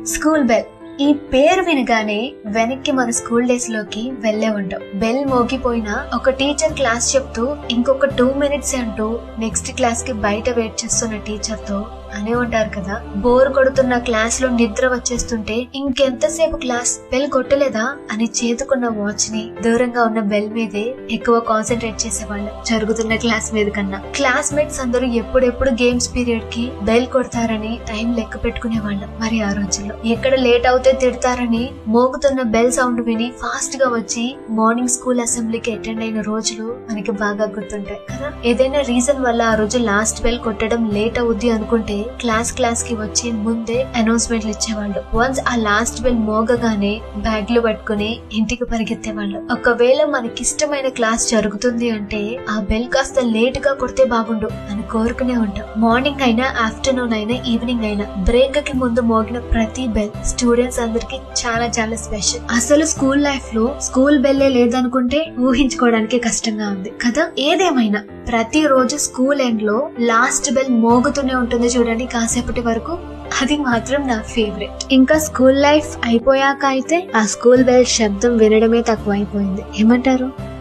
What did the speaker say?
School bell. ఈ పేరు వినగానే వెనక్కి మన స్కూల్ డేస్ లోకి వెళ్లే ఉంటాం. బెల్ మోగిపోయినా ఒక టీచర్ క్లాస్ చెప్తూ ఇంకొక 2 minutes అంటూ నెక్స్ట్ క్లాస్ కి బయట వెయిట్ చేస్తున్న టీచర్ తో అనే ఉంటారు కదా. బోర్ కొడుతున్న క్లాస్ లో నిద్ర వచ్చేస్తుంటే ఇంకెంతసేపు క్లాస్, బెల్ కొట్టలేదా అని చేతుకున్న వాచ్ ని దూరంగా ఉన్న బెల్ మీదే ఎక్కువ కాన్సన్ట్రేట్ చేసేవాళ్ళం జరుగుతున్న క్లాస్ మీద కన్నా. క్లాస్మేట్స్ అందరూ ఎప్పుడెప్పుడు గేమ్స్ పీరియడ్ కి బెల్ కొడతారని టైం లెక్క పెట్టుకునే వాళ్ళం. మరి ఆ రోజుల్లో ఎక్కడ లేట్ అవుతే తిడతారని మోగుతున్న బెల్ సౌండ్ విని ఫాస్ట్ గా వచ్చి మార్నింగ్ స్కూల్ అసెంబ్లీకి అటెండ్ అయిన రోజులు మనకి బాగా గుర్తుంటాయి కదా. ఏదైనా రీజన్ వల్ల ఆ రోజు లాస్ట్ బెల్ కొట్టడం లేట్ అవుద్ది అనుకుంటే క్లాస్ కి వచ్చి ముందే అనౌన్స్మెంట్లు ఇచ్చేవాళ్ళు. వన్స్ ఆ లాస్ట్ బెల్ మోగగానే బ్యాగ్లు పట్టుకుని ఇంటికి పరిగెత్తేవాళ్ళు. ఒకవేళ మనకిష్టమైన క్లాస్ జరుగుతుంది అంటే ఆ బెల్ కాస్త లేట్ గా కొడితే బాగుండు అని కోరుకునే ఉంటాం. మార్నింగ్ అయినా, ఆఫ్టర్నూన్ అయినా, ఈవినింగ్ అయినా బ్రేక్ కి ముందు మోగిన ప్రతి బెల్ స్టూడెంట్స్ అందరికి చాలా చాలా స్పెషల్. అసలు స్కూల్ లైఫ్ లో స్కూల్ బెల్లే లేదనుకుంటే ఊహించుకోవడానికి కష్టంగా ఉంది కదా. ఏదేమైనా ప్రతి రోజు స్కూల్ ఎండ్ లో లాస్ట్ బెల్ మోగుతూనే ఉంటుంది చూడండి కాసేపటి వరకు. అది మాత్రం నా ఫేవరెట్. ఇంకా స్కూల్ లైఫ్ అయిపోయాక అయితే ఆ స్కూల్ బెల్ శబ్దం వినడమే తక్కువ అయిపోయింది. ఏమంటారు?